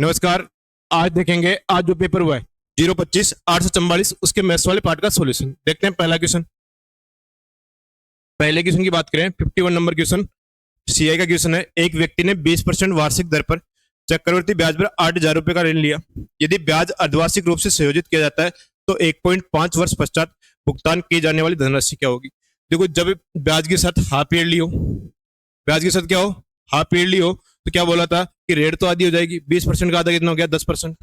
नमस्कार। आज देखेंगे आज जो पेपर हुआ है 025 844 उसके मैथ्स वाले पार्ट का सॉल्यूशन। देखते हैं पहला क्वेश्चन। पहले क्वेश्चन की बात करें 51 नंबर क्वेश्चन सीआई का क्वेश्चन है। एक व्यक्ति ने 20% वार्षिक दर पर चक्रवृद्धि ब्याज पर 8,000 रुपए का ऋण लिया। यदि ब्याज अर्धवार्षिक रूप से संयोजित किया जाता है तो 1.5 वर्ष पश्चात भुगतान की जाने वाली धनराशि क्या होगी। देखो, जब ब्याज के साथ हाफ ईयरली हो, ब्याज के साथ क्या हो, हाफ ईयरली हो, तो क्या बोला था कि रेट तो आधी हो जाएगी, 20% का आधा कितना हो गया 10%,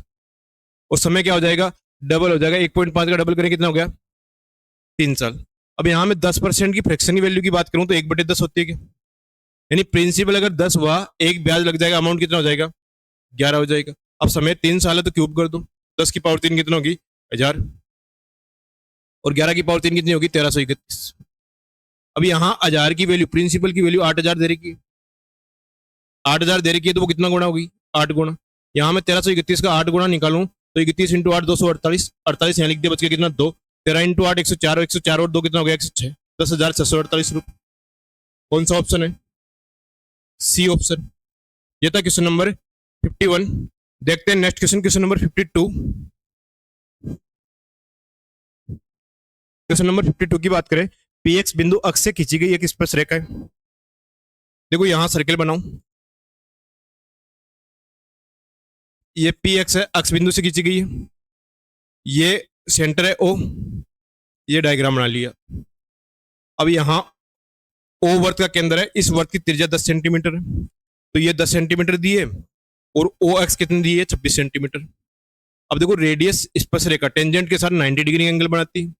और समय क्या हो जाएगा डबल हो जाएगा। 1.5 का डबल करें कितना हो गया 3 साल। अब यहाँ में 10% की फ्रैक्शन की वैल्यू की बात करूं तो 1/10 होती है क्या, यानी प्रिंसिपल अगर 10 हुआ, एक ब्याज लग जाएगा, अमाउंट कितना हो जाएगा 11 हो जाएगा। अब समय 3 साल है तो क्यूब कर दो, 10 की पावर 3 कितना होगी 1000, और 11 की पावर 3 कितनी होगी 1331। अब यहाँ 1000 की वैल्यू, प्रिंसिपल की वैल्यू 8000 दे रही, 8000 दे रखी है तो वो कितना गुना होगी 8 गुना। यहाँ मैं 1331 का 8 गुना निकालूं तो 31 इंटू 8 248, 48 यहाँ लिख दिया, बच गया कितना 2, 13 इंटू 8 104, 104 और 2 कितना हो गया 106, 10,648 रुपये। कौन सा ऑप्शन है, सी ऑप्शन। ये था क्वेश्चन नंबर 51। देखते हैं next question, question number 52। Question number 52 की बात करें, पी एक्स बिंदु अक्ष से खींची गई एक स्पर्श रेखा है। देखो यहां सर्कल बनाऊं, ये पी एक्स है, अक्ष बिंदु से खींची गई है, ये सेंटर है ओ, ये डायग्राम बना लिया। अब यहाँ ओ वर्त का केंद्र है, इस वर्त की त्रिज्या 10 सेंटीमीटर है, तो ये 10 सेंटीमीटर दिए, और ओ एक्स कितनी दी है 26 सेंटीमीटर। अब देखो रेडियस स्पर्श रेखा टेंजेंट के साथ 90 डिग्री एंगल बनाती है,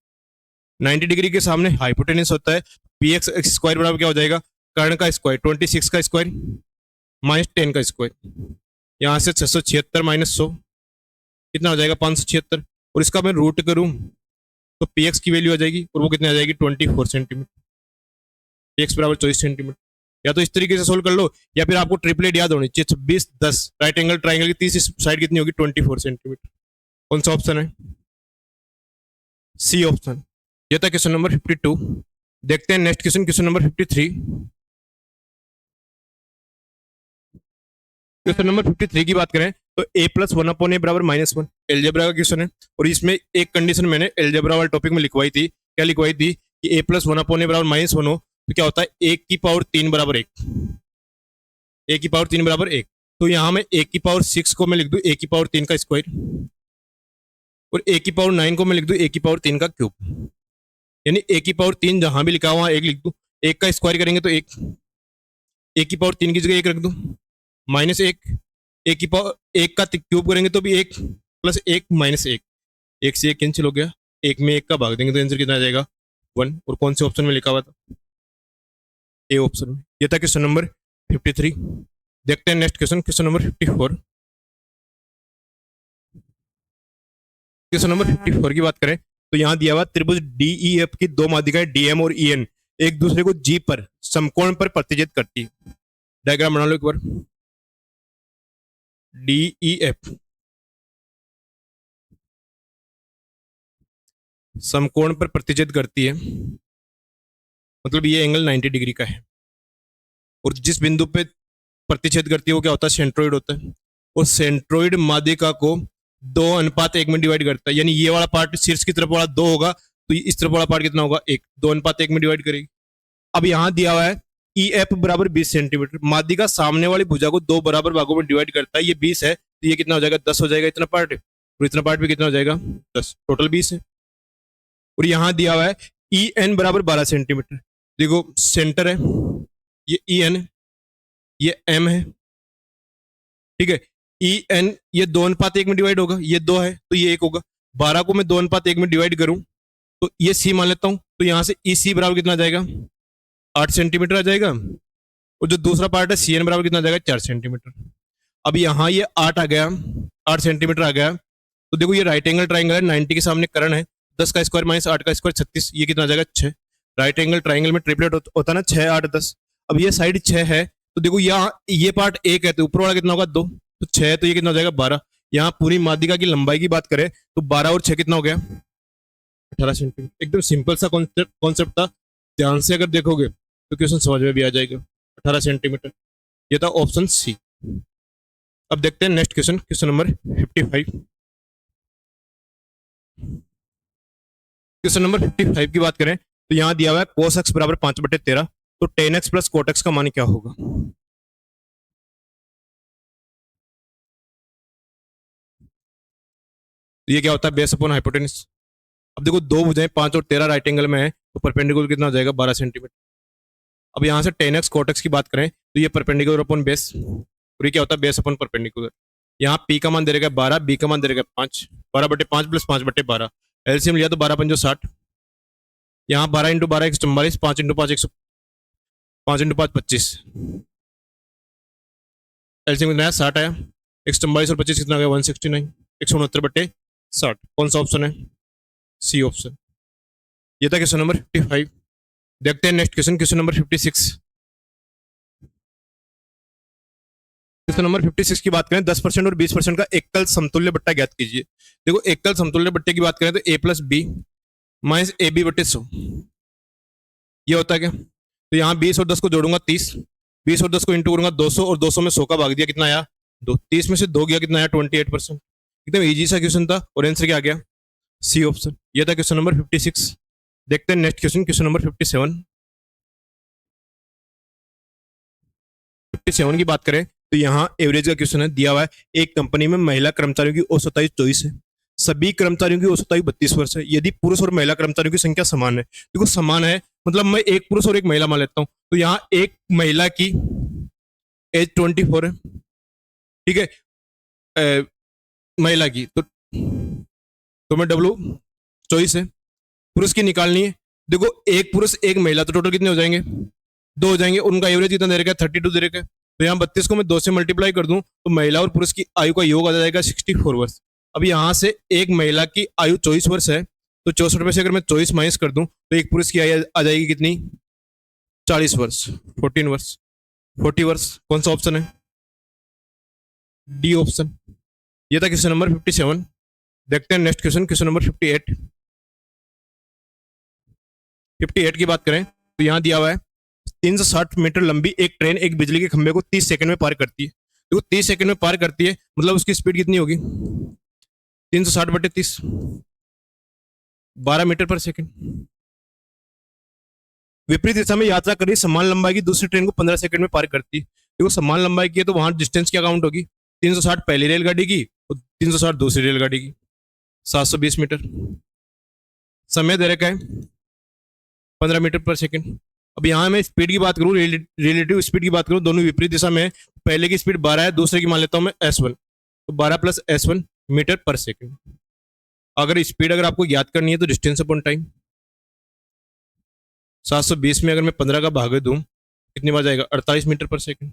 90 डिग्री के सामने हाइपोटेनस होता है, पी एक्स एक्स स्क्वायर बराबर क्या हो जाएगा, कर्ण का स्क्वायर 26 का स्क्वायर माइनस 10 का स्क्वायर, यहाँ से 676 माइनस 100 कितना हो जाएगा 576, और इसका मैं रूट करूं तो पी एक्स की वैल्यू आ जाएगी, और वो कितनी आ जाएगी 24 सेंटीमीटर, पी एक्स बराबर 24 सेंटीमीटर। या तो इस तरीके से सोल्व कर लो, या फिर आपको ट्रिपलेट याद होनी चाहिए 26 10, राइट एंगल ट्राइंगल की तीसरी साइड कितनी होगी 24 सेंटीमीटर। कौन सा ऑप्शन है, सी ऑप्शन। ये था क्वेश्चन नंबर 52। देखते हैं next question, question number 53। Question number 53 की बात करें तो a प्लस 1/a बराबर -1 एलजेब्रा का क्वेश्चन है, और इसमें एक कंडीशन मैंने एलजेब्रा वाले टॉपिक में लिखवाई थी। क्या लिखवाई थी कि a प्लस 1/a बराबर -1 हो तो क्या होता है 1 की पावर 3 बराबर 1, 1 की पावर 3 बराबर 1। तो यहाँ में 1 की पावर 6 को मैं लिख दूं 1 की पावर 3 का स्क्वायर, और 1 की पावर 9 को मैं लिख दूं 1 की पावर 3 का क्यूब, यानी 1 की पावर 3 जहां भी लिखा हुआ 1 लिख दूं, 1 का स्क्वायर करेंगे तो 1 की पावर 3 की जगह 1 रख दूं, माइनस 1 की पावर 1 का क्यूब करेंगे तो भी 1 प्लस 1 माइनस 1, 1 से 1 कैंसिल हो गया, 1 में 1 का भाग देंगे तो आंसर कितना आ जाएगा 1। और कौन से ऑप्शन में लिखा हुआ था, ए ऑप्शन में। ये था क्वेश्चन नंबर 53। देखते हैं next question, question number 54। Question number 54 की बात करें तो यहाँ दिया हुआ त्रिभुज डीईएफ की दो माध्यिकाएं डीएम और ईएन एक दूसरे को जी पर समकोण पर प्रतिच्छेद करती है। डायग्राम बना लो एक बार, डीईएफ समकोण पर प्रतिच्छेद करती है, मतलब ये एंगल 90 डिग्री का है, और जिस बिंदु पे प्रतिच्छेद करती है वो क्या होता है सेंट्रोइड होता है, और सेंट्रोइड माध्यिका को 2:1 में डिवाइड करता है, यानी ये वाला पार्ट शीर्ष की तरफ वाला 2 होगा तो इस तरफ वाला पार्ट कितना होगा 1, 2:1 में डिवाइड करेगी। अब यहाँ दिया हुआ है ई एफ बराबर 20 सेंटीमीटर, माध्यिका सामने वाली भुजा को 2 बराबर भागों में डिवाइड करता है, ये 20 है तो ये कितना हो जाएगा 10 हो जाएगा इतना पार्ट, और इतना पार्ट भी कितना हो जाएगा 10, टोटल 20 है। और यहाँ दिया हुआ है ई एन बराबर 12 सेंटीमीटर, देखो सेंटर है ये ई एन, ये एम है, ठीक है। ई एन ये 2:1 में डिवाइड होगा, ये 2 है तो ये 1 होगा, 12 को मैं 2:1 में डिवाइड करूं तो ये सी मान लेता हूं, तो यहां से ई सी बराबर कितना आ जाएगा 8 सेंटीमीटर आ जाएगा, और जो दूसरा पार्ट है सी एन बराबर कितना आ जाएगा 4 सेंटीमीटर। अब यहाँ ये 8 आ गया, 8 सेंटीमीटर आ गया, तो देखो ये राइट एंगल ट्राइंगल है, 90 के सामने कर्ण है, 10 का स्क्वायर माइनस 8 का स्क्वायर 36, ये कितना आ जाएगा 6। राइट एंगल ट्राइंगल में ट्रिपलेट होता है ना 6 8 10। अब ये साइड 6 है तो देखो यहाँ ये पार्ट 1 है तो ऊपर वाला कितना होगा 2, तो 6 तो ये कितना हो जाएगा 12। यहाँ पूरी माध्यिका की लंबाई की बात करें तो 12 और 6 कितना हो गया 18 सेंटीमीटर। एकदम सिंपल सा कॉन्सेप्ट था, ध्यान से अगर देखोगे तो क्वेश्चन समझ में भी आ जाएगा। 18 सेंटीमीटर, ये था ऑप्शन सी। अब देखते हैं next question, question number 55। Question number 55 की बात करें तो यहां दिया हुआ है cos x बराबर 5/13, तो tan x plus cot x का मान क्या होगा? तो ये क्या होता है? Base upon hypotenuse. अब देखो दो भुजाएं 5 और 13 राइट एंगल में है, तो परपेंडिकुलर कितना हो जाएगा? 12 सेंटीमीटर। अब यहाँ से tan x cot x की बात करें तो ये परपेंडिकुलर अपॉन बेस, और ये क्या होता है? Base upon perpendicular. यहाँ p का मान दे रहेगा 12, b का मान दे रहेगा 5, 12/5 प्लस 5/12, एलसीएम लिया तो 12×5 = 60। यहाँ 12 × 12 144, 5 × 5 5 × 5 25, एलसीएम कितना आया? 60 आया। 144 और 25 कितना आ गया? 169, 169/60। कौन सा ऑप्शन है? C option. ये था क्वेश्चन नंबर 55। देखते हैं next question, question number 56। Question number 56 की बात करें, 10% और 20% का एकल समतुल्य बट्टा ज्ञात कीजिए। देखो एकल समतुल्य बट्टे की बात करें तो a + b माइनस AB/100 ये होता है क्या? तो यहाँ 20 और 10 को जोड़ूंगा 30, 20 और 10 को इंटू करूंगा 200, और 200 में 100 का भाग दिया, कितना आया? 2। 30 में से 2 गया, कितना आया? 28%। एकदम इजी सा क्वेश्चन था, और आंसर क्या आ गया? C option. ये था क्वेश्चन नंबर 56। देखते हैं नेक्स्ट क्वेश्चन, क्वेश्चन नंबर 57। 57 की बात करें तो यहाँ एवरेज का क्वेश्चन है, दिया हुआ है एक कंपनी में महिला कर्मचारियों की औसत आयु 24 है, सभी कर्मचारियों की औसत आयु 32 वर्ष है, यदि पुरुष और महिला कर्मचारियों की संख्या समान है। देखो समान है मतलब मैं एक पुरुष और एक महिला मान लेता हूं, तो यहाँ एक महिला की एज 24 है, ठीक है, महिला की तो मैं डब्लू 24 है, पुरुष की निकालनी है। देखो एक पुरुष एक महिला, तो टोटल कितने हो जाएंगे? 2 हो जाएंगे। उनका एवरेज कितना दे रखा है? 32 दे रखा है। तो यहाँ 32 को मैं 2 से मल्टीप्लाई कर दूं तो महिला और पुरुष की आयु का योग आ जाएगा 64 वर्ष। अब यहाँ से एक महिला की आयु 24 वर्ष है, तो 64 में से अगर मैं 24 माइनस कर दूं तो एक पुरुष की आयु आ जाएगी कितनी? 40 वर्ष, 14 वर्ष, 40 वर्ष। कौन सा ऑप्शन है? D option. ये था क्वेश्चन नंबर 57। देखते हैं नेक्स्ट क्वेश्चन, क्वेश्चन नंबर 58। 58 की बात करें तो यहाँ दिया हुआ है 360 मीटर लंबी एक ट्रेन एक बिजली के खंभे को 30 सेकंड में पार करती है। देखो 30 सेकंड में पार करती है मतलब उसकी स्पीड कितनी होगी? 360/30, 12 मीटर पर सेकंड। विपरीत दिशा में यात्रा कर रही समान लंबाई की दूसरी ट्रेन को 15 सेकंड में पार करती है। देखो समान लंबाई की है तो वहां डिस्टेंस क्या काउंट होगी? 360 पहली रेलगाड़ी की और 360 दूसरी रेलगाड़ी की, 720 मीटर। समय दे रखा है 15 मीटर पर सेकंड। अब यहाँ मैं स्पीड की बात करूँ, रिलेटिव स्पीड की बात करूँ, दोनों विपरीत दिशा में, पहले की स्पीड 12 है, दूसरे की मान लेता हूँ मैं S1, तो 12 + S1 मीटर पर सेकंड। अगर स्पीड अगर आपको याद करनी है तो डिस्टेंस अपॉन टाइम, 720 में अगर मैं 15 का भाग दूं कितनी बार जाएगा? 48 मीटर पर सेकंड।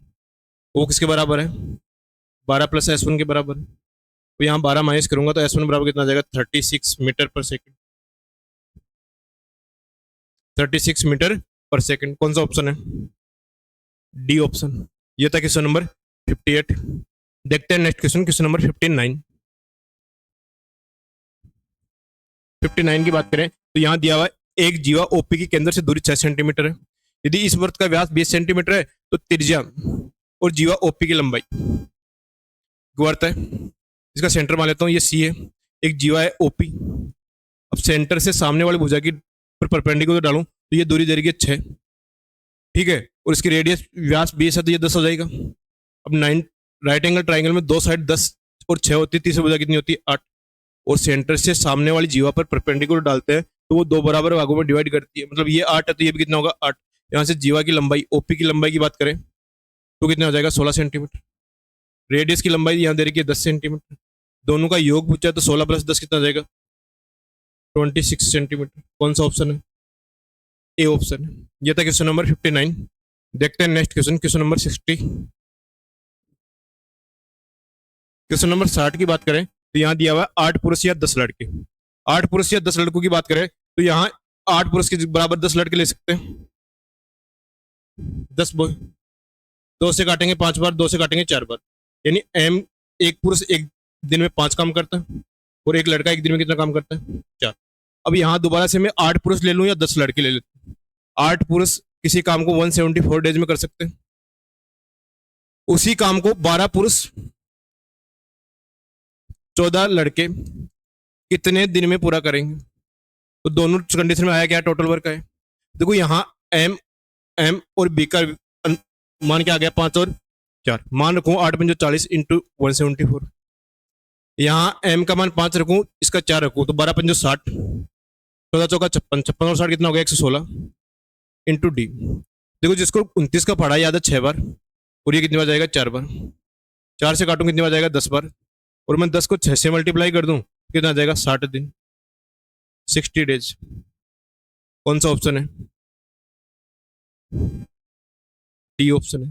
वो किसके बराबर है? 12 + S1 के बराबर है। तो यहाँ 12 माइनस करूंगा तो S1 बराबर कितना जाएगा? 36 मीटर पर सेकंड, 36 मीटर पर सेकंड। कौन सा ऑप्शन है? D option. ये था क्वेश्चन नंबर 58। देखते हैं नेक्स्ट क्वेश्चन, क्वेश्चन नंबर 59। 59 की बात करें तो यहाँ दिया हुआ है एक जीवा ओपी के केंद्र से दूरी 6 सेंटीमीटर है, यदि इस वृत्त का व्यास 20 सेंटीमीटर है तो त्रिज्या और जीवा ओपी की लंबाई, वर्त है, इसका सेंटर मान लेता हूँ, ये सी है, एक जीवा है ओपी। अब सेंटर से सामने वाली भुजा की परपेंडिकुलर डालूं तो ये दूरी दे रही है 6, ठीक है, और इसकी रेडियस व्यास 20 है तो ये 10 हो जाएगा। अब 9 राइट एंगल ट्राइंगल में दो साइड 10 और 6 होती है, तीसरी भुजा कितनी होती है? 8, और सेंटर से सामने वाली जीवा पर परपेंडिकुलर डालते हैं तो वो 2 बराबर भागों में डिवाइड करती है, मतलब ये 8 है तो ये भी कितना होगा? 8। यहाँ से जीवा की लंबाई ओपी की लंबाई की बात करें तो कितना हो जाएगा? 16 सेंटीमीटर। रेडियस की लंबाई यहाँ दे रखी है 10 सेंटीमीटर, दोनों का योग पूछा तो 16 + 10 कितना जाएगा? 26 सेंटीमीटर। कौन सा ऑप्शन है? ए ऑप्शन है। ये था क्वेश्चन नंबर 59। देखते हैं next question, question number 60। Question number 60 की बात करें तो यहाँ दिया हुआ है 8 पुरुष या 10 लड़के। 8 पुरुष या 10 लड़कों की बात करें तो यहाँ 8 पुरुष के बराबर 10 लड़के ले सकते हैं। 10 बॉय, 2 से काटेंगे 5 बार, 2 से काटेंगे 4 बार, यानी एम एक पुरुष एक दिन में 5 काम करता है और एक लड़का एक दिन में कितना काम करता है? 4। अब यहाँ दोबारा से मैं 8 पुरुष ले लूँ या 10 लड़के ले लेते हैं। 8 पुरुष किसी काम को 174 डेज में कर सकते हैं, उसी काम को 12 पुरुष 14 लड़के कितने दिन में पूरा करेंगे? तो दोनों कंडीशन में आया क्या? टोटल वर्क है। देखो यहाँ एम एम और बी का मान क्या आ गया? 5 और 4। मान रखूँ 8 पंजो 40 इंटू 174। यहाँ एम का मान 5 रखूँ, इसका 4 रखूँ, तो 12 पंजो 60, 14 चौका 56, 56 और 60 कितना हो गया? 116 इंटू डी। देखो जिसको 29 का पढ़ा याद है 6 बार, और ये कितनी बार जाएगा? 4 बार। 4 से काटूँ कितनी बार जाएगा? 10 बार। और मैं 10 को 6 से मल्टीप्लाई कर दूँ कितना आ जाएगा? 60 दिन, 60 डेज। कौन सा ऑप्शन है? डी ऑप्शन है।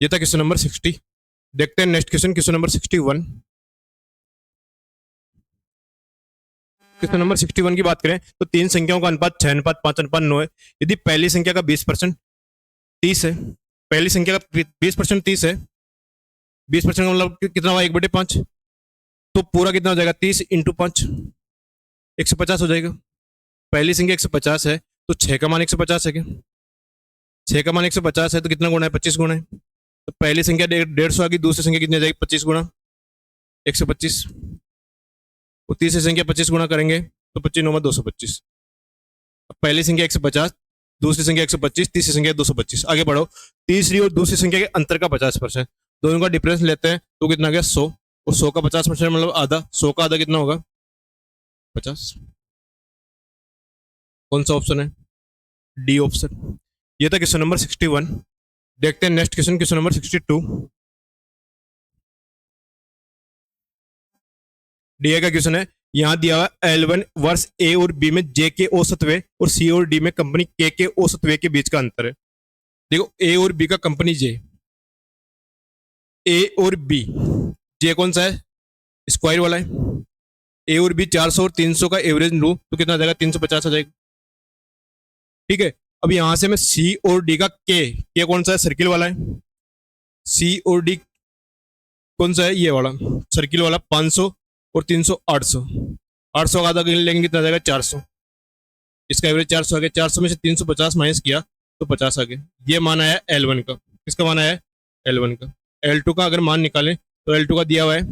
ये था क्वेश्चन नंबर 60। देखते हैं next question, question number 61। Question number 61 की बात करें तो 3 संख्याओं का अनुपात 6 अनुपात 5 अनुपात 9 है। यदि पहली संख्या का 20% 30 है, पहली संख्या का 20% 30 है, 20% का मतलब कितना हुआ? 1/5। तो पूरा कितना हो जाएगा? 30 इंटू 5, 150 हो जाएगा। पहली संख्या 150 है, तो 6 का मान 150 है क्या? 6 का मान 150 है, तो कितना गुणा है? 25 गुणा है। तो पहली संख्या 150 आ गई, दूसरी संख्या कितनी आ जाएगी? 25 गुणा 125। और तीसरी संख्या 25 गुणा करेंगे तो 25 9 225। पहली संख्या 150, दूसरी संख्या 125, तीसरी संख्या 225। आगे बढ़ो, तीसरी और दूसरी संख्या के अंतर का 50%, दोनों का डिफरेंस लेते हैं तो कितना आ गया? 100। और 100 का 50% मतलब आधा, 100 का आधा कितना होगा? 50। कौन सा ऑप्शन है? D option. ये था क्वेश्चन नंबर 61। देखते हैं next question, question number 62। D का क्वेश्चन है, यहां दिया हुआ L1 वर्ष ए और बी में जे के औसत व्यय और सी और डी में कंपनी के औसत व्यय के बीच का अंतर है। देखो ए और बी का कंपनी जे, ए और बी, जे कौन सा है? स्क्वायर वाला है। ए और बी 400 और 300 का एवरेज लूं तो कितना आ जाएगा? 350 आ जाएगा। ठीक है, अब यहां से मैं सी और डी का के कौन सा है? सर्किल वाला है। सी और डी कौन सा है? ये वाला सर्किल वाला। 500 और 300 800, 800 का आधा लेंगे कितना आ जाएगा? 400। इसका एवरेज 400 आ गया। 400 में से 350 माइनस किया तो 50 आ गया। ये मान आया L1 का। किसका मान आया? L1 का। L2 का अगर मान निकालें तो L2 का दिया हुआ है,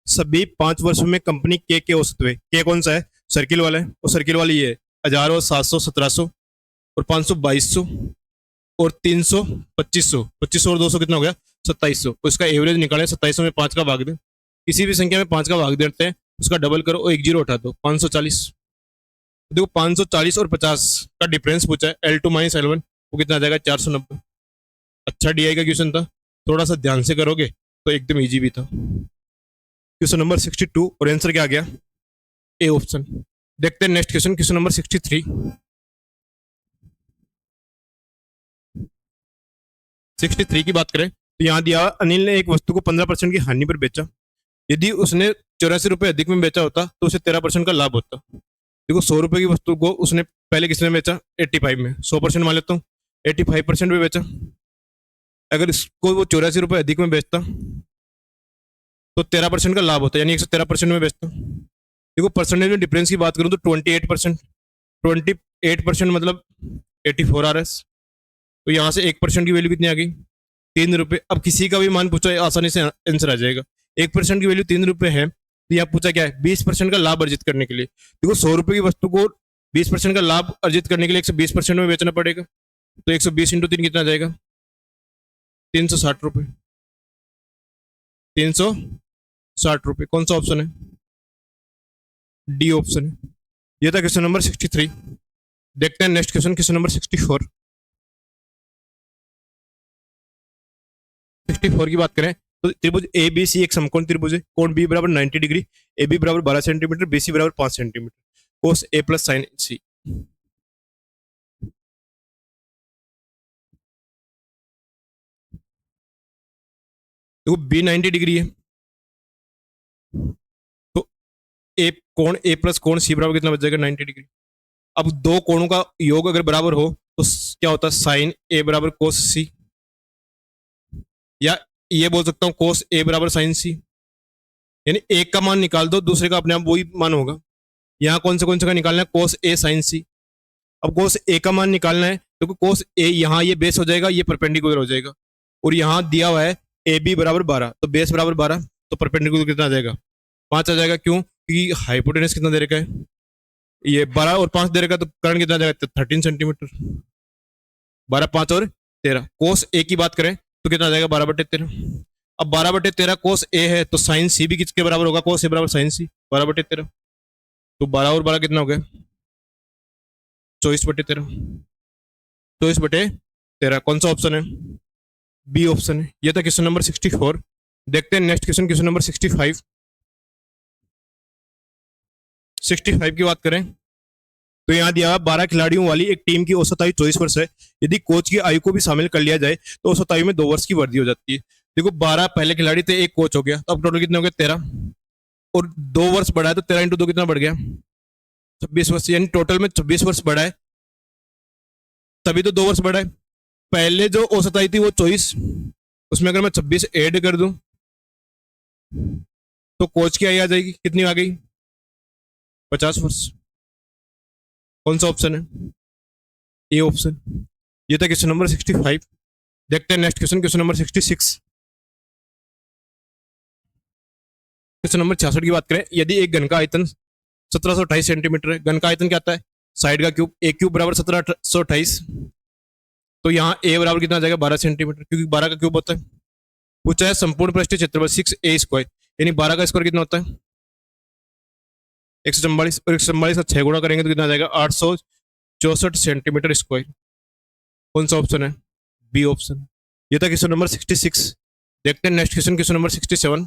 सभी 5 वर्षों में कंपनी के औसत व्यय। के कौन सा है? सर्किल वाला है। और सर्किल वाली ये है 1000 और 700 1700 और 500 2200 और 300 2500, 2500 और 200 कितना हो गया? 2700। उसका एवरेज निकाले, 2700 में 5 का भाग दें, किसी भी संख्या में 5 का भाग देते हैं, उसका डबल करो और 1 जीरो उठा दो, 540। देखो 540 और 50 का डिफरेंस पूछा है, L2 माइनस L1, वो कितना आ जाएगा? 490। अच्छा DI का क्वेश्चन था, थोड़ा सा ध्यान से करोगे तो एकदम इजी भी था। क्वेश्चन नंबर 62 और आंसर क्या आ गया? A option. देखते हैं नेक्स्ट क्वेश्चन, क्वेश्चन नंबर 63। 63 की बात करें तो यहाँ दिया अनिल ने एक वस्तु को 15% की हानि पर बेचा। यदि उसने 84 रुपए अधिक में बेचा होता तो उसे 13% का लाभ होता। देखो 100 रुपए की वस्तु को उसने पहले किसने बेचा? 85 में। 100% मान लेता हूँ, 85% में बेचा। अगर इसको वो 84 रुपए अधिक में बेचता तो 13% का लाभ होता, यानी 113% में बेचता। देखो परसेंटेज में डिफरेंस की बात करूं तो 28%, 28% मतलब 84 RS। तो यहाँ से 1% की वैल्यू कितनी आ गई? 3 रुपए। अब किसी का भी मान पूछा आसानी से आंसर आ जाएगा। 1% की वैल्यू 3 रुपए है, तो यहाँ पूछा क्या है? 20% का लाभ अर्जित करने के लिए। देखो 100 रुपए की वस्तु को 20% का लाभ अर्जित करने के लिए 120% में बेचना पड़ेगा। तो 120 इंटू 3 कितना आ जाएगा? 360 रुपए। 360 रुपए। कौन सा ऑप्शन है? डी ऑप्शन है। ये था क्वेश्चन नंबर 63। देखते हैं नेक्स्ट क्वेश्चन, क्वेश्चन नंबर 64। 64 की बात करें तो त्रिभुज ए बी सी एक समकोण त्रिभुज है। कोण बी बराबर 90 डिग्री, ए बी बराबर 12 सेंटीमीटर, बी सी बराबर 5 सेंटीमीटर। कोस ए प्लस साइन सी। देखो बी 90 डिग्री है, तो ए कोण ए प्लस कोण सी बराबर कितना बच जाएगा? 90 डिग्री। अब दो कोणों का योग अगर बराबर हो तो क्या होता है? साइन ए बराबर कोस सी, या ये बोल सकता हूं कोस ए बराबर साइन सी। यानी एक का मान निकाल दो, दूसरे का अपने आप वही मान होगा। यहाँ कौन से का निकालना है? कोस ए साइन सी। अब कोस ए का मान निकालना है तो कोस ए यहाँ ये बेस हो जाएगा, ये परपेंडिकुलर हो जाएगा। और यहाँ दिया हुआ है ए बी बराबर 12, तो बेस बराबर 12, तो परपेंडिकुलर कितना आ जाएगा? 5 आ जाएगा, क्यों? क्योंकि हाइपोटेनस कितना दे रखा है, ये 12 और 5 दे रखा है, तो करंट कितना आ जाएगा 13 सेंटीमीटर। 12, 5 और 13। कोस ए की बात करें तो कितना आ जाएगा 12/13। अब 12/13 कोस ए है तो साइन सी भी किसके बराबर होगा, कोस ए बराबर साइन सी 12/13। तो 12 और 12 कितना हो गया 24/13। 24/13 कौन सा ऑप्शन है, बी ऑप्शन है। ये था क्वेश्चन नंबर 64। देखते हैं नेक्स्ट क्वेश्चन, क्वेश्चन नंबर 65। 65 की बात करें तो यहाँ दिया 12 खिलाड़ियों वाली एक टीम की औसत आयु 24 वर्ष है। यदि कोच की आयु को भी शामिल कर लिया जाए तो औसत आयु में 2 वर्ष की वृद्धि हो जाती है। देखो 12 पहले खिलाड़ी थे, एक कोच हो गया, तो अब टोटल कितने हो गए 13, और 2 वर्ष बढ़ा है तो 13 × 2 कितना बढ़ गया 26 वर्ष, यानी टोटल में 26 वर्ष बढ़ा है, तभी तो 2 वर्ष बढ़ा है। पहले जो औसत आई थी वो 24, उसमें अगर मैं 26 ऐड कर दूं तो कोच की आयु आ जाएगी, कितनी आ गई 50 वर्ष। कौन सा ऑप्शन है, ए ऑप्शन। ये था क्वेश्चन नंबर 65। देखते हैं next question, question number 66। Question number 66 की बात करें, यदि एक घन का आयतन 1728 सेंटीमीटर है, घन का आयतन क्या आता है साइड का क्यूब, ए क्यूब बराबर 1728, तो यहाँ ए बराबर कितना आ जाएगा 12 सेंटीमीटर, क्योंकि 12 का क्यूब होता है। पूछा है संपूर्ण पृष्ठीय क्षेत्रफल 6a², यानी 12 का स्क्वायर कितना होता है 144, और 144 का 6 गुणा करेंगे तो कितना आ जाएगा 864 सेंटीमीटर स्क्वायर। कौन सा ऑप्शन है, बी ऑप्शन। ये था क्वेश्चन नंबर 66। देखते हैं next question, question number 67।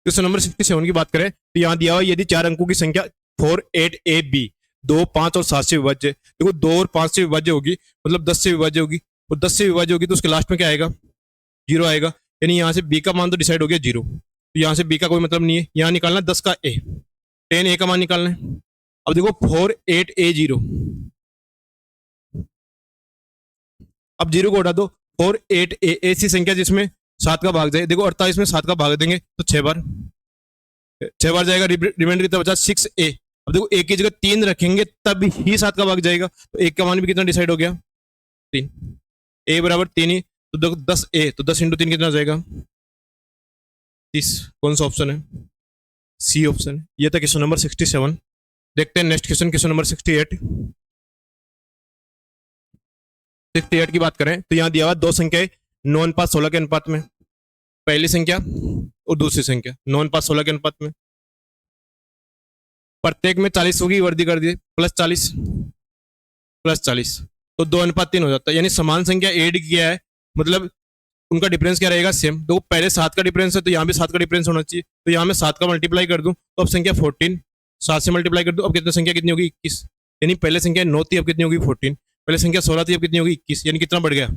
Question number 67 की बात करें तो यहाँ दिया हुआ यदि 4 अंकों की संख्या 4, 8, A, B 2, 5 और 7 से विभाज्य, देखो 2 और 5 से विभाज्य होगी, मतलब 10 से विभाज्य होगी, और 10 से विभाज्य होगी तो उसके लास्ट में क्या आएगा 0 आएगा, यानी यहाँ से B का मान तो डिसाइड हो गया 0, तो यहाँ से B का कोई मतलब नहीं है। यहाँ निकालना 10 का A, 10 A का मान निकालना है। अब देखो 4, 8, A 0, अब 0 को हटा दो, 4, 8 A ऐसी संख्या जिसमें 7 का भाग जाए, देखो 48 में 7 का भाग देंगे तो 6 बार, 6 बार जाएगा, रिमाइंडर कितना बचा 6A। अब देखो एक की जगह 3 रखेंगे तब ही 7 का भाग जाएगा, तो 1 का मान भी कितना डिसाइड हो गया 3, A बराबर 3 ही, तो देखो 10A, तो 10 × 3 कितना हो जाएगा 30। कौन सा ऑप्शन है, सी ऑप्शन। ये था क्वेश्चन नंबर 67। देखते हैं नेक्स्ट क्वेश्चन, क्वेश्चन नंबर 68। 68 की बात करें तो यहाँ दिया हुआ 2 संख्याएं 9:16 के अनुपात में, पहली संख्या और दूसरी संख्या 9:16 के अनुपात में, प्रत्येक में 40 की वृद्धि कर दी, +40 +40, तो 2:3 हो जाता है, यानी समान संख्या ऐड किया है, मतलब उनका डिफरेंस क्या रहेगा सेम। तो पहले 7 का डिफरेंस है तो यहाँ भी 7 का डिफरेंस होना चाहिए, तो यहाँ मैं 7 का मल्टीप्लाई कर दूं तो अब संख्या 14, 7 से मल्टीप्लाई कर दूं अब कितनी संख्या कितनी होगी 21, यानी पहले संख्या 9 थी अब कितनी होगी 14, पहले संख्या 16 थी अब कितनी होगी 21, यानी कितना बढ़ गया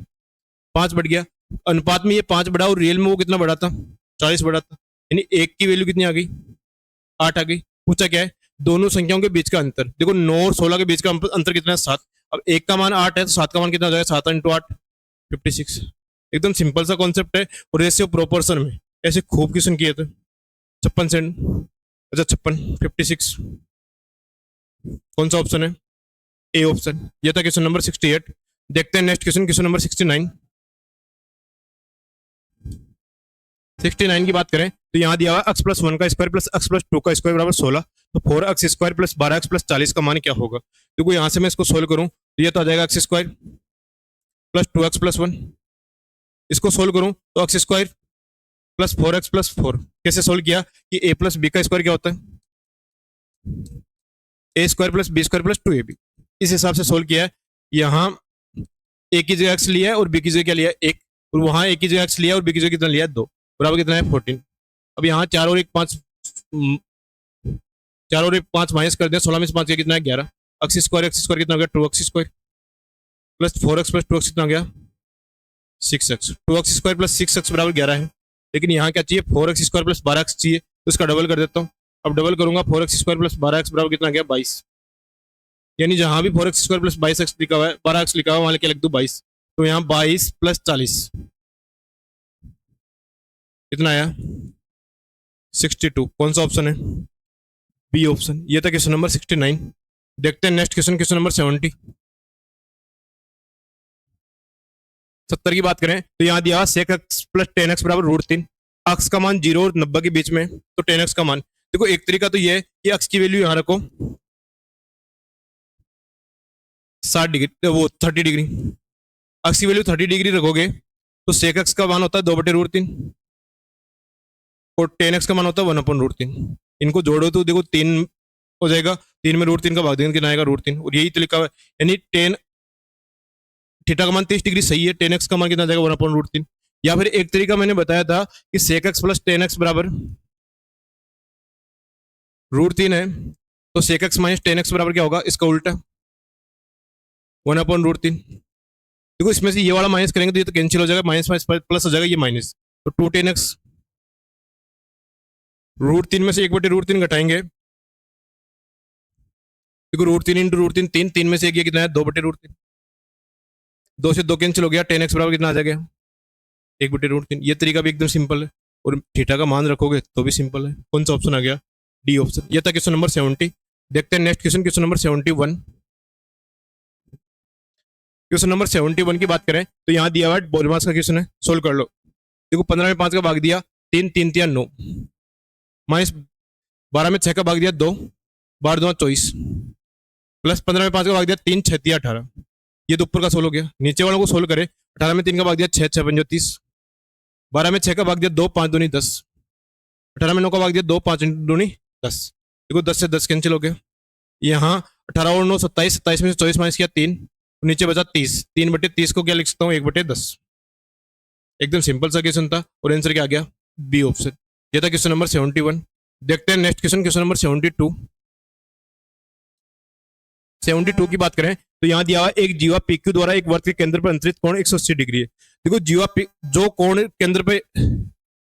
5 बढ़ गया। अनुपात में ये 5 बढ़ा और रियल में वो कितना बढ़ा था 40 बढ़ा था, यानी 1 की वैल्यू कितनी आ गई 8 आ गई। पूछा क्या है दोनों संख्याओं के बीच का अंतर, देखो 9 और 16 के बीच का अंतर कितना है 7, अब 1 का मान 8 है तो 7 का मान कितना हो जाएगा 7 × 8 56। एकदम सिंपल सा कॉन्सेप्ट है, और रेशियो प्रोपोर्शन में ऐसे खूब क्वेश्चन किए थे। 56 सेंट, अच्छा 56 56, कौन सा ऑप्शन है, ए ऑप्शन। ये था क्वेश्चन नंबर 68। देखते हैं नेक्स्ट क्वेश्चन, क्वेश्चन नंबर 69। 69 की बात करें तो यहाँ दिया हुआ x + 1 का स्क्वायर प्लस x + 2 का स्क्वायर बराबर 16, तो 4x² प्लस 12x प्लस 40 का मान क्या होगा। देखो यहाँ से मैं इसको सोल्व करूँ तो ये तो आ जाएगा x² प्लस 2x प्लस 1, इसको सोल्व करूँ तो x² प्लस 4x प्लस 4। कैसे सोल्व किया कि a प्लस बी का स्क्वायर क्या होता है a² plus b² plus 2ab, इस हिसाब से सोल्व किया है। यहाँ a की जगह x लिया है और b की जगह क्या लिया है 1, और वहाँ a की जगह x लिया और b की जगह कितना लिया है 2, बराबर कितना है 14। अब यहाँ 4 और 1 5, 4 और 1 5 माइनस कर दें, 16 में से 5 कितना है 11, x² कितना हो गया 2x² plus 4x plus 2x कितना हो गया 6x, 2x² प्लस 6x बराबर 11 है, लेकिन यहाँ क्या चाहिए 4x² प्लस 12x चाहिए, तो इसका डबल कर देता हूँ। अब डबल करूंगा 4x² प्लस 12x बराबर कितना गया 22, यानी जहां भी 4x² प्लस 22x लिखा हुआ है 12x लिखा हुआ है वहां लिख दो 22, तो यहाँ 22 प्लस 40 कितना आया 62। कौन सा ऑप्शन है, बी ऑप्शन। ये था क्वेश्चन नंबर 69। देखते हैं नेक्स्ट क्वेश्चन, क्वेश्चन नंबर 70। 70 की बात करें तो यहाँ दिया sec x प्लस 10x बराबर √3, अक्स का मान 0 और 90 के बीच में, तो 10x का मान, देखो एक तरीका तो ये है कि अक्स की वैल्यू यहां रखो 60 डिग्री, वो 30 डिग्री, अक्स की वैल्यू 30 डिग्री रखोगे तो सेक एक्स का मान होता है 2/√3 और 10x का मान होता है 1/√3। इनको जोड़ो तो देखो 3 हो जाएगा, 3 में √3 का भाग देंगे कितना आएगा √3, और यही तरीका है, यानी 10 थीटा का मान 30 डिग्री सही है, 10x का मान कितना जाएगा 1/√3। या फिर एक तरीका मैंने बताया था कि सेक एक्स प्लस 10x बराबर √3 है, तो सेक एक्स माइनस 10x बराबर क्या होगा, इसका उल्टा 1/√3। देखो इसमें से ये वाला माइनस करेंगे तो ये तो कैंसिल हो जाएगा, माइनस माइनस प्लस हो जाएगा, ये माइनस, तो 2 10x √3 में से 1/√3 घटाएंगे, देखो √3 इंटू √3 3, 3 में से एक ये कितना है 2/√3, 2 से 2 कैंसिल हो गया, 10x बराबर कितना आ जाएगा 1/√3। ये तरीका भी एकदम सिंपल है, और थीटा का मान रखोगे तो भी सिंपल है। कौन सा ऑप्शन आ गया, डी ऑप्शन। ये था क्वेश्चन नंबर 70। देखते हैं next question, question number 71। Question number 71 की बात करें तो यहाँ दिया हुआ है बोलमास का क्वेश्चन है, सोल्व कर लो। देखो 15 में 5 का भाग दिया 3, 3 3 9, माइनस 12 में 6 का भाग दिया 2, 12 2 24, प्लस 15 में 5 का भाग दिया 3, 6 3 18। ये तो ऊपर का सोल्व हो गया, नीचे वालों को सोल्व करे। 18 में 3 का भाग दिया 6, 6 5 30, 12 में 6 का भाग दिया 2, 5 2 10, 18 में 9 का भाग दिया 2, 5 2 10। देखो 10 से 10 कैंसिल हो गया, यहाँ 18 और 9 27, 27 में से 24 माइनस किया 3, नीचे बचा 30, 3/30 को क्या लिख सकता हूँ 1/10। एकदम सिंपल सा क्वेश्चन था, और आंसर क्या आ गया, बी ऑप्शन। ये था क्वेश्चन नंबर 71। देखते हैं नेक्स्ट क्वेश्चन, क्वेश्चन नंबर 72। 72 की बात करें तो यहाँ दिया हुआ एक जीवा PQ द्वारा एक वर्ग के केंद्र पर अंतरित कोण 180 डिग्री है। देखो जीवा जो कोण केंद्र पे,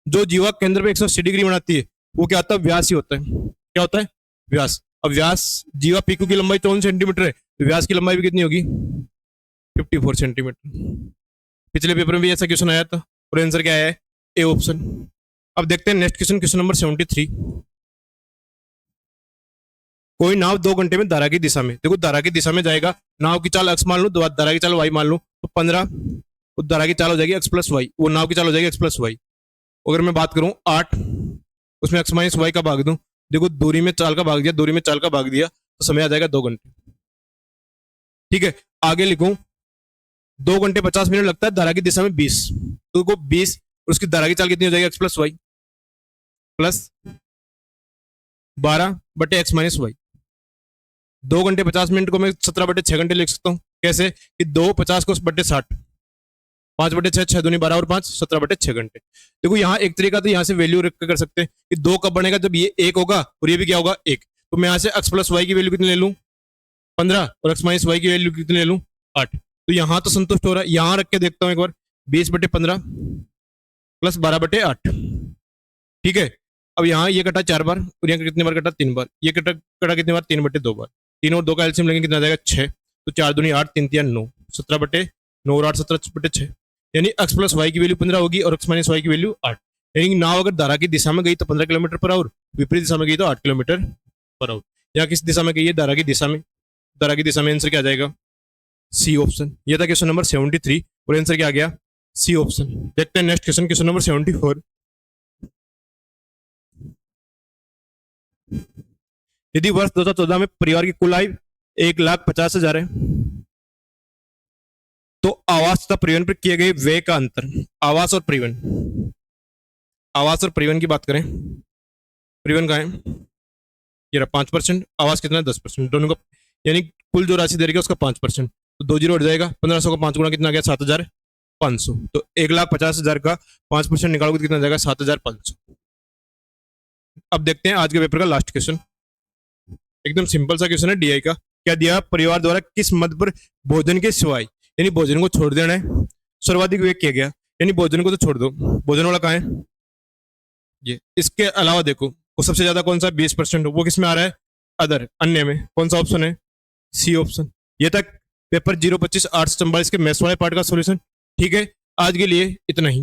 जो जीवा केंद्र पे 180 डिग्री बनाती है वो क्या होता है, व्यास ही होता है। क्या होता है, व्यास। अब व्यास, जीवा PQ की लंबाई 54 सेंटीमीटर है, तो व्यास की लंबाई भी कितनी होगी 54 सेंटीमीटर। पिछले पेपर में भी ऐसा क्वेश्चन आया था, और आंसर क्या है, ए ऑप्शन। अब देखते हैं नेक्स्ट क्वेश्चन, क्वेश्चन नंबर 73। कोई नाव 2 घंटे में धारा की दिशा में, देखो धारा की दिशा में जाएगा, नाव की चाल x मान लो, धारा की चाल y मान लो, तो 15, तो धारा की चाल हो जाएगी x प्लस वाई, वो नाव की चाल हो जाएगी x प्लस वाई। अगर मैं बात करूं 8, उसमें x माइनस वाई का भाग दूं, देखो दूरी में चाल का भाग दिया, दूरी में चाल का भाग दिया, तो समय आ जाएगा 2 घंटे। ठीक है, आगे लिखूं 2 घंटे 50 मिनट लगता है धारा की दिशा में 20, तो देखो 20 और उसकी धारा की चाल कितनी हो जाएगी x plus Y plus 12/x minus Y. 2 घंटे 50 मिनट को मैं 17/6 घंटे लिख सकता हूँ। कैसे कि 2 50 को बटे 60, 5/6, 6 दूनी 12 और 5 17/6 घंटे। देखो यहाँ एक तरीका तो यहाँ से वैल्यू रख कर सकते हैं कि 2 कब बनेगा, जब ये 1 होगा और ये भी क्या होगा 1, तो मैं यहाँ से x प्लस वाई की वैल्यू कितनी ले लूँ 15, और x माइनस वाई की वैल्यू कितनी ले लूँ 8। तो यहाँ तो संतुष्ट हो रहा है, यहाँ रख के देखता हूँ एक बार, 20/15 प्लस 12/8। ठीक है, अब यहाँ ये कटा 4 बार, और यहाँ कितनी बार कटा 3 बार, ये कटा कितनी बार 3/2 बार, 3 और 2 का एलसीएम लेंगे कितना आ जाएगा 6, तो 4 दूनी 8, 3 3 9, 17/9 और 8 17/6, यानी x प्लस वाई की वैल्यू 15 होगी और x माइनस वाई की वैल्यू 8। यानी नाव अगर धारा की दिशा में गई तो 15 किलोमीटर पर आवर, विपरीत दिशा में गई तो 8 किलोमीटर पर आवर। यहाँ किस दिशा में गई है, धारा की दिशा में, धारा की दिशा में आंसर क्या आ जाएगा, सी ऑप्शन। यह था क्वेश्चन नंबर 73, और आंसर क्या आ गया, सी ऑप्शन। देखते हैं नेक्स्ट क्वेश्चन, क्वेश्चन नंबर 74। यदि वर्ष 2014 में परिवार की कुल आय 1,50,000 है, तो आवास तथा परिवहन पर किए गए व्यय का अंतर, आवास और परिवहन, आवास और परिवहन की बात करें, परिवहन का है ये रहा 5%, आवास कितना है 10%, दोनों का, यानी कुल जो राशि दे रही है उसका 5%, तो 2 जीरो हट जाएगा, 1500 का 5 गुना कितना आ गया 7,500, तो 1,50,000 का 5% निकालोगे तो कितना जाएगा 7,500। अब देखते हैं आज के पेपर का लास्ट क्वेश्चन, एकदम सिंपल सा क्वेश्चन है डीआई का। क्या दिया, परिवार द्वारा किस मद पर भोजन के सिवाय, यानी भोजन को छोड़ देना है, सर्वाधिक व्यय किया गया, यानी भोजन को तो छोड़ दो, भोजन वाला कहाँ है ये, इसके अलावा देखो वो सबसे ज्यादा कौन सा 20%, वो किस में आ रहा है, अदर, अन्य में, कौन सा ऑप्शन है, सी ऑप्शन। ये तक पेपर 025 844 के मैथ्स वाले पार्ट का सॉल्यूशन। ठीक है, आज के लिए इतना ही।